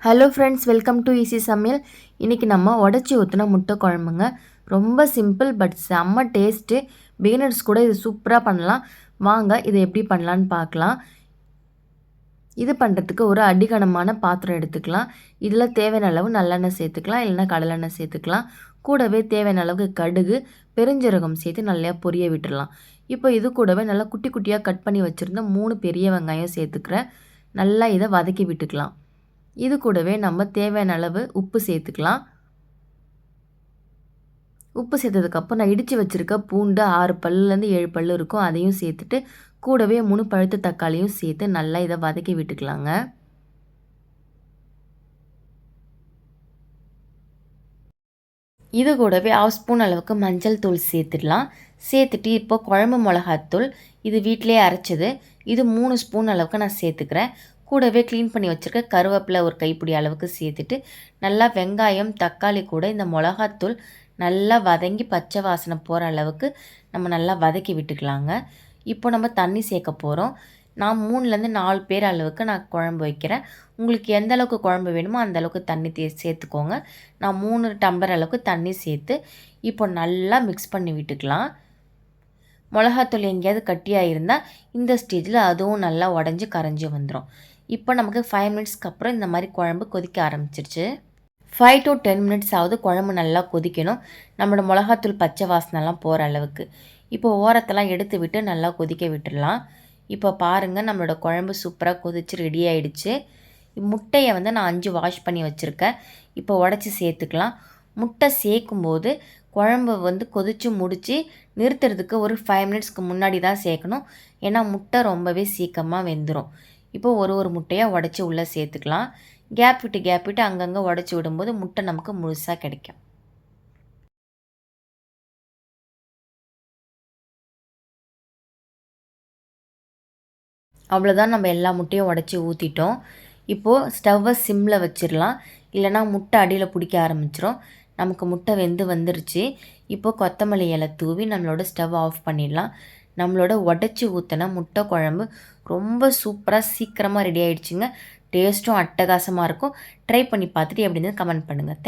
Hello friends, welcome to easy சமையல். இன்றைக்கி நம்ம உடச்சி ஊற்றின முட்டை குழம்புங்க. ரொம்ப சிம்பிள் பட் செம்ம டேஸ்ட்டு. பிகினர்ஸ் கூட இது சூப்பராக பண்ணலாம். வாங்க இதை எப்படி பண்ணலான்னு பார்க்கலாம். இது பண்ணுறதுக்கு ஒரு அடிகனமான பாத்திரம் எடுத்துக்கலாம். இதில் தேவையான அளவு நல்லெண்ணெய் சேர்த்துக்கலாம், இல்லைன்னா கடலெண்ணெய் சேர்த்துக்கலாம். கூடவே தேவையான அளவுக்கு கடுகு, பெருஞ்சீரகம் சேர்த்து நல்லா பொரிய விட்டுடலாம். இப்போ இது கூடவே நல்லா குட்டி குட்டியாக கட் பண்ணி வச்சுருந்த 3 பெரிய வெங்காயம் சேர்த்துக்கிறேன். நல்லா இதை வதக்கி விட்டுக்கலாம். இது கூடவே நம்ம தேவையான அளவு உப்பு சேர்த்துக்கலாம். உப்பு சேர்த்ததுக்கப்புறம் நான் இடித்து வச்சுருக்க பூண்டு 6 பல்லுலேருந்து 7 பல் இருக்கும், அதையும் சேர்த்துட்டு கூடவே 3 பழுத்த தக்காளியும் சேர்த்து நல்லா இதை வதக்கி விட்டுக்கலாங்க. இது கூடவே 1/2 ஸ்பூன் அளவுக்கு மஞ்சள் தூள் சேர்த்துடலாம். சேர்த்துட்டு இப்போ குழம்பு மிளகாத்தூள் இது வீட்டிலே அரைச்சது, இது 3 ஸ்பூன் அளவுக்கு நான் சேர்த்துக்கிறேன். கூடவே க்ளீன் பண்ணி வச்சுருக்க கருவேப்பிலை ஒரு கைப்பிடி அளவுக்கு சேர்த்துட்டு நல்லா வெங்காயம் தக்காளி கூட இந்த மிளகாத்தூள் நல்லா வதங்கி பச்சை வாசனை போகிற அளவுக்கு நம்ம நல்லா வதக்கி விட்டுக்கலாங்க. இப்போ நம்ம தண்ணி சேர்க்க போகிறோம். நான் 3லேருந்து 4 பேர் அளவுக்கு நான் குழம்பு வைக்கிறேன். உங்களுக்கு எந்த அளவுக்கு குழம்பு வேணுமோ அந்த அளவுக்கு தண்ணி சேர்த்துக்கோங்க. நான் 3 டம்ளர் அளவுக்கு தண்ணி சேர்த்து இப்போ நல்லா மிக்ஸ் பண்ணி விட்டுக்கலாம். மிளகாத்தூள் எங்கேயாவது கட்டியாக இருந்தால் இந்த ஸ்டேஜில் அதுவும் நல்லா உடஞ்சி கரைஞ்சி வந்துடும். இப்போ நமக்கு 5 மினிட்ஸ்க்கு அப்புறம் இந்த மாதிரி குழம்பு கொதிக்க ஆரம்பிச்சிருச்சு. 5 to 10 மினிட்ஸ் ஆகுது குழம்பு நல்லா கொதிக்கணும், நம்மளோட மிளகாத்தூள் பச்சை வாசனைலாம் போகிற அளவுக்கு. இப்போ ஓரத்தெல்லாம் எடுத்து விட்டு நல்லா கொதிக்க விட்டுடலாம். இப்போ பாருங்கள், நம்மளோட குழம்பு சூப்பராக கொதிச்சு ரெடி ஆகிடுச்சு. முட்டையை நான் 5 வாஷ் பண்ணி வச்சுருக்கேன். இப்போ உடச்சி சேர்த்துக்கலாம். முட்டை சேர்க்கும்போது குழம்பு கொதித்து முடித்து நிறுத்துறதுக்கு ஒரு 5 மினிட்ஸ்க்கு முன்னாடி தான் சேர்க்கணும். ஏன்னா முட்டை ரொம்பவே சீக்கிரமாக வெந்துடும். இப்போ ஒரு முட்டையாக உடச்சி உள்ளே சேர்த்துக்கலாம். கேப் விட்டு அங்கங்கே உடச்சி விடும்போது முட்டை நமக்கு முழுசாக கிடைக்கும். அவ்வளோதான், நம்ம எல்லா முட்டையும் உடச்சி ஊற்றிட்டோம். இப்போது ஸ்டவ்வை சிம்மில் வச்சிடலாம், இல்லைனா முட்டை அடியில் பிடிக்க ஆரம்பிச்சிடும். நமக்கு முட்டை வெந்து வந்துருச்சு. இப்போது கொத்தமல்லி இலை தூவி நம்மளோட ஸ்டவ் ஆஃப் பண்ணிடலாம். நம்மளோட உடச்சி ஊற்றின முட்டை குழம்பு ரொம்ப சூப்பராக சீக்கிரமாக ரெடி ஆகிடுச்சிங்க. டேஸ்ட்டும் அட்டகாசமாக இருக்கும். ட்ரை பண்ணி பார்த்துட்டு எப்படி இருந்தது கமெண்ட் பண்ணுங்கள்.